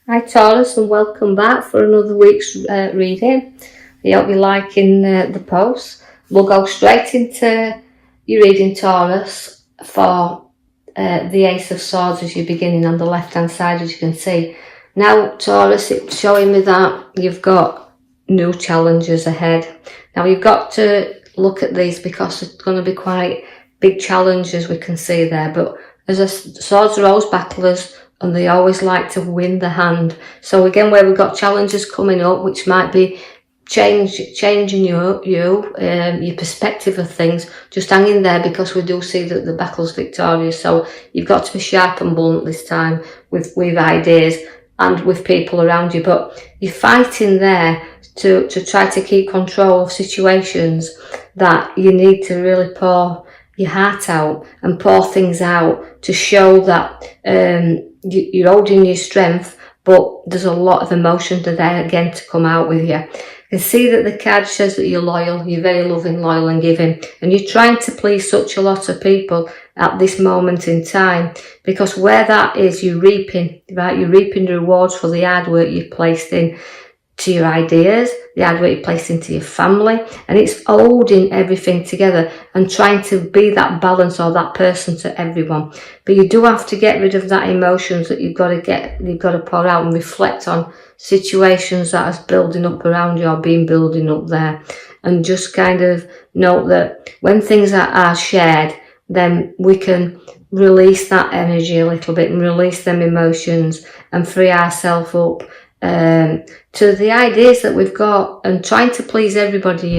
Hi Taurus, and welcome back for another week's reading. I hope you're liking the post. We'll go straight into your reading, Taurus, for the Ace of Swords as you're beginning on the left hand side, as you can see. Now Taurus, it's showing me that you've got new challenges ahead. Now you've got to look at these because it's going to be quite big challenges we can see there, but as swords are always battlers, and they always like to win the hand. So again, where we've got challenges coming up, which might be changing your perspective of things, just hang in there because we do see that the battle's victorious. So you've got to be sharp and blunt this time with ideas and with people around you, but you're fighting there to try to keep control of situations that you need to really pour your heart out and pour things out to show that you're holding your strength, but there's a lot of emotion there again to come out with you. You can see that the card says that you're loyal, you're very loving, loyal and giving, and you're trying to please such a lot of people at this moment in time, because where that is, you're reaping, right? You're reaping the rewards for the hard work you've placed in to your ideas, the hard work you placed into your family, and it's holding everything together and trying to be that balance or that person to everyone. But you do have to get rid of that emotions that you've got to pour out and reflect on situations that is building up around you or been building up there, and just kind of note that when things are shared, then we can release that energy a little bit and release them emotions and free ourselves up to the ideas that we've got. And trying to please everybody,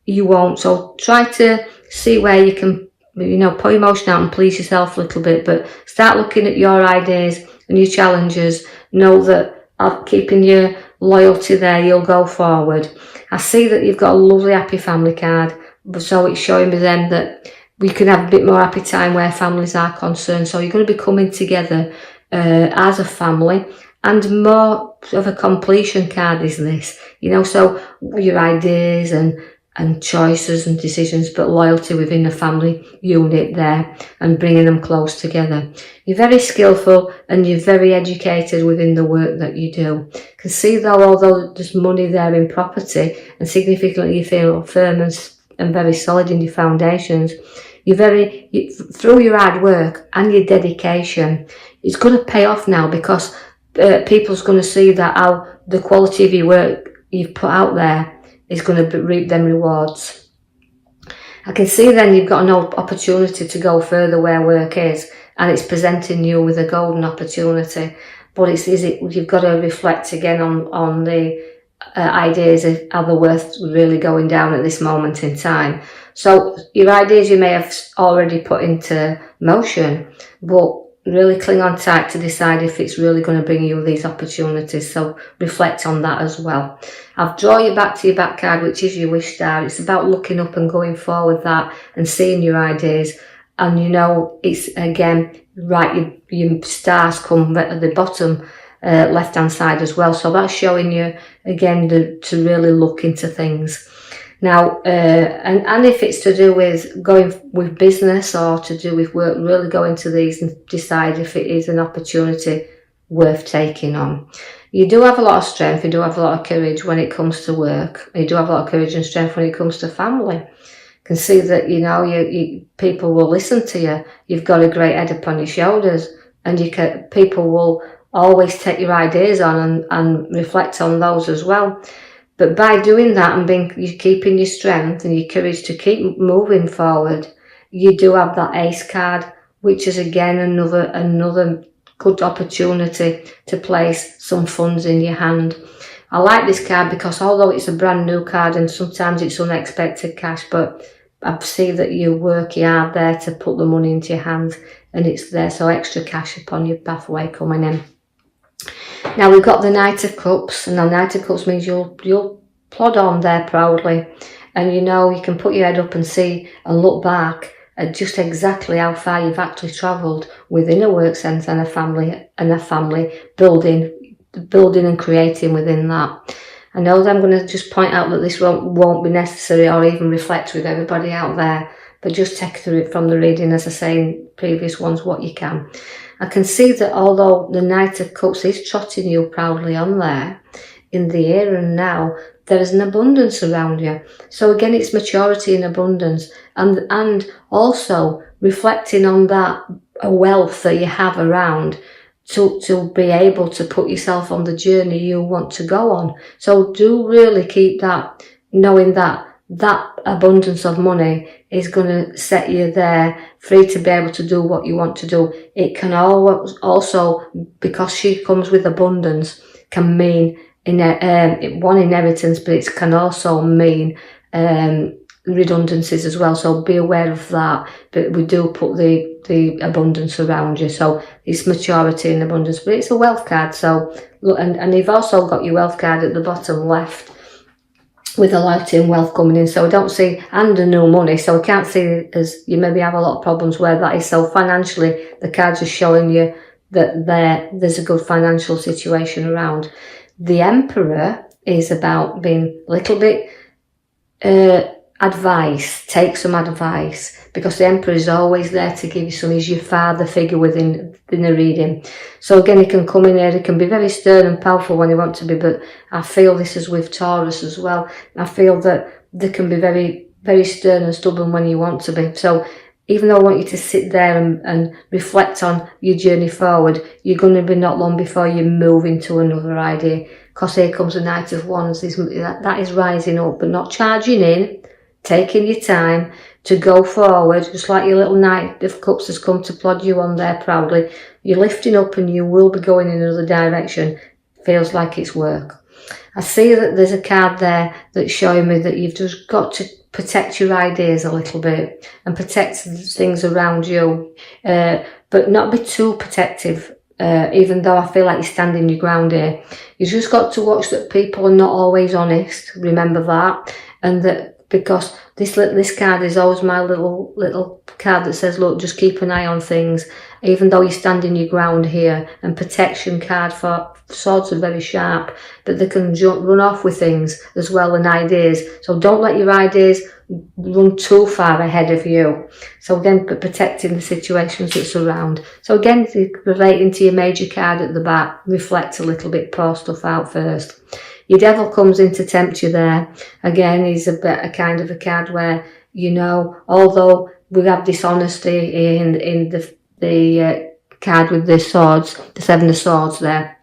you won't. So try to see where you can, put emotion out and please yourself a little bit, but start looking at your ideas and your challenges. Know that keeping your loyalty there, you'll go forward. I see that you've got a lovely happy family card, so it's showing me then that we can have a bit more happy time where families are concerned. So you're going to be coming together as a family. And more of a completion card is this, so your ideas and choices and decisions, but loyalty within the family unit there and bringing them close together. You're very skillful and you're very educated within the work that you do. You can see though, although there's money there in property and significantly you feel firm and very solid in your foundations, through your hard work and your dedication, it's going to pay off now because people's going to see that how the quality of your work you've put out there is going to reap them rewards. I can see then you've got an opportunity to go further where work is, and it's presenting you with a golden opportunity. But you've got to reflect again on the ideas of are they worth really going down at this moment in time. So your ideas you may have already put into motion, but really cling on tight to decide if it's really going to bring you these opportunities. So reflect on that as well. I'll draw you back to your back card, which is your wish star. It's about looking up and going forward that and seeing your ideas. And it's again, right, your stars come at the bottom left hand side as well. So that's showing you again to really look into things. Now, and if it's to do with going with business or to do with work, really go into these and decide if it is an opportunity worth taking on. You do have a lot of strength, you do have a lot of courage when it comes to work. You do have a lot of courage and strength when it comes to family. You can see that, people will listen to you. You've got a great head upon your shoulders, and people will always take your ideas on and reflect on those as well. But by doing that and you're keeping your strength and your courage to keep moving forward, you do have that ace card, which is again another good opportunity to place some funds in your hand. I like this card because although it's a brand new card and sometimes it's unexpected cash, but I see that you work hard there to put the money into your hands and it's there, so extra cash upon your pathway coming in. Now we've got the Knight of Cups, and the Knight of Cups means you'll plod on there proudly, and you can put your head up and see and look back at just exactly how far you've actually travelled within a work sense and a family building and creating within that. I know that I'm going to just point out that this won't be necessary or even reflect with everybody out there, but just take through it from the reading, as I say in previous ones, what you can. I can see that although the Knight of Cups is trotting you proudly on there, in the here and now, there is an abundance around you. So again, it's maturity and abundance, and also reflecting on that wealth that you have around to be able to put yourself on the journey you want to go on. So do really keep that, knowing that that abundance of money is going to set you there free to be able to do what you want to do. It can also, because she comes with abundance, can mean one inheritance, but it can also mean redundancies as well. So be aware of that. But we do put the abundance around you. So it's maturity and abundance, but it's a wealth card. So look, and you've also got your wealth card at the bottom left, with a lifetime wealth coming in. So I don't see, and a new money, so I can't see as you maybe have a lot of problems where that is. So financially, the cards are showing you that there's a good financial situation around. The Emperor is about being a little bit take some advice, because the Emperor is always there to give you some. He's your father figure within a reading. So again, he can come in here, he can be very stern and powerful when he wants to be, but I feel this is with Taurus as well. I feel that they can be very, very stern and stubborn when you want to be. So even though I want you to sit there and reflect on your journey forward, you're going to be not long before you move into another idea, because here comes the Knight of Wands. That is rising up, but not charging in, taking your time to go forward, just like your little Knight of Cups has come to plod you on there proudly. You're lifting up and you will be going in another direction. Feels like it's work. I see that there's a card there that's showing me that you've just got to protect your ideas a little bit and protect things around you, but not be too protective. Even though I feel like you're standing your ground here, you just got to watch that people are not always honest. Remember that, and that, because this card is always my little card that says, look, just keep an eye on things, even though you're standing your ground here. And protection card for swords are very sharp, but they can run off with things as well, and ideas. So don't let your ideas run too far ahead of you. So again, protecting the situations that surround. So again, relating to your major card at the back, reflect a little bit, pour stuff out first. Your Devil comes in to tempt you there. Again, he's a kind of a card where, although we have dishonesty in the card with the swords, the Seven of Swords there,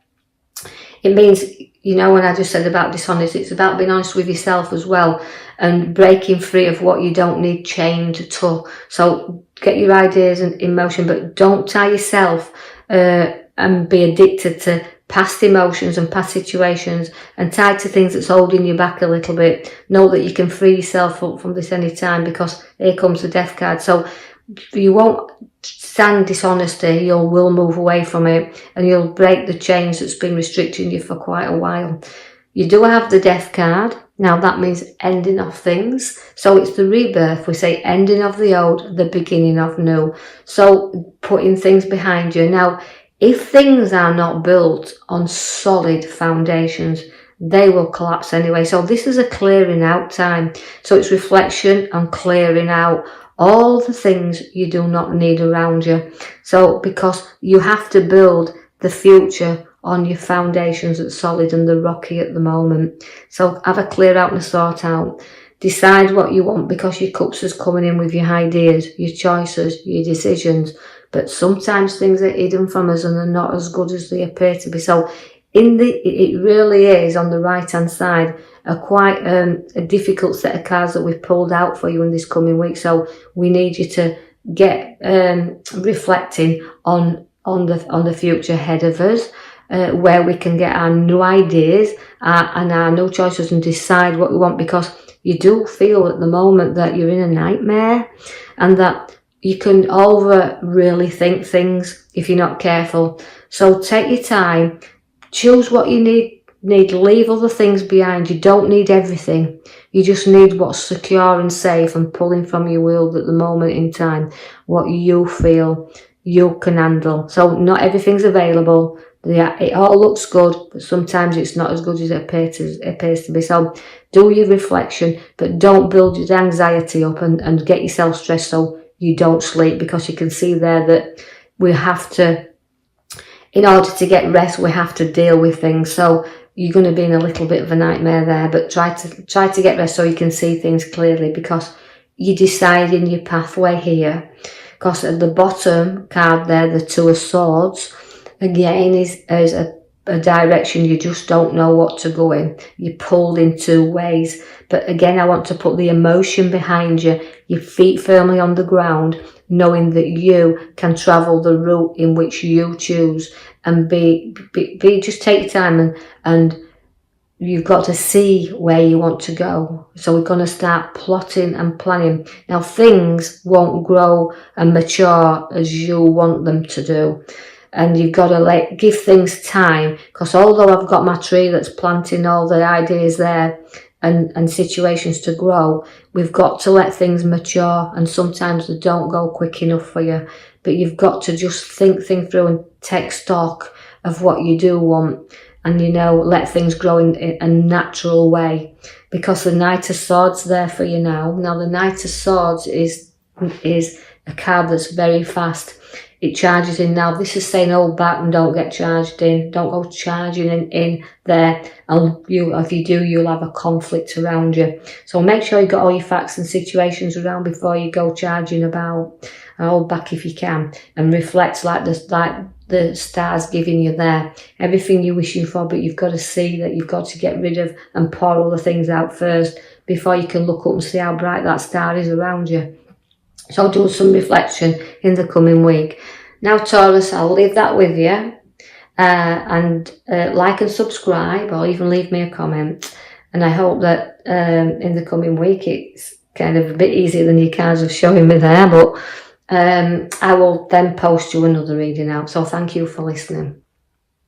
it means, when I just said about dishonesty, it's about being honest with yourself as well, and breaking free of what you don't need chained to. So get your ideas in motion, but don't tie yourself and be addicted to past emotions and past situations and tied to things that's holding you back a little bit. Know that you can free yourself up from this any time, because here comes the Death card. So you won't stand dishonesty, you will move away from it, and you'll break the chains that's been restricting you for quite a while. You do have the Death card. Now that means ending of things. So it's the rebirth. We say ending of the old, the beginning of new. So putting things behind you. Now, if things are not built on solid foundations, they will collapse anyway. So this is a clearing out time. So it's reflection and clearing out all the things you do not need around you. So because you have to build the future on your foundations that's solid and they're rocky at the moment. So have a clear out and a sort out. Decide what you want, because your cups is coming in with your ideas, your choices, your decisions. But sometimes things are hidden from us and they're not as good as they appear to be. So it really is, on the right hand side, quite a difficult set of cards that we've pulled out for you in this coming week. So we need you to get reflecting on the future ahead of us, where we can get our new ideas and our new choices and decide what we want, because you do feel at the moment that you're in a nightmare and that you can really think things if you're not careful. So take your time, choose what you need, leave other things behind. You don't need everything. You just need what's secure and safe and pulling from your world at the moment in time, what you feel you can handle. So not everything's available. Yeah, it all looks good, but sometimes it's not as good as it appears to be. So do your reflection, but don't build your anxiety up and get yourself stressed so you don't sleep, because you can see there that we have to in order to get rest, we have to deal with things. So you're going to be in a little bit of a nightmare there, but try to get rest so you can see things clearly, because you're deciding your pathway here. Because at the bottom card there, the Two of Swords, again is a direction you just don't know what to go in. You're pulled in two ways. But again, I want to put the emotion behind you, your feet firmly on the ground, knowing that you can travel the route in which you choose, and just take your time, and you've got to see where you want to go. So we're going to start plotting and planning. Now, things won't grow and mature as you want them to do. And you've got to give things time, because although I've got my tree that's planting all the ideas there and situations to grow, we've got to let things mature, and sometimes they don't go quick enough for you. But you've got to just think through and take stock of what you do want, and let things grow in a natural way, because the Knight of Swords there for you now. Now, the Knight of Swords is a card that's very fast. It charges in now. This is saying hold back and don't get charged in. Don't go charging in there. And if you do, you'll have a conflict around you. So make sure you got all your facts and situations around before you go charging about. And hold back if you can, and reflect like the stars giving you there. Everything you're wishing for, but you've got to see that you've got to get rid of and pour all the things out first before you can look up and see how bright that star is around you. So do some reflection in the coming week. Now, Taurus, I'll leave that with you. And like and subscribe, or even leave me a comment. And I hope that in the coming week it's kind of a bit easier than your cards are showing me there. But I will then post you another reading out. So thank you for listening.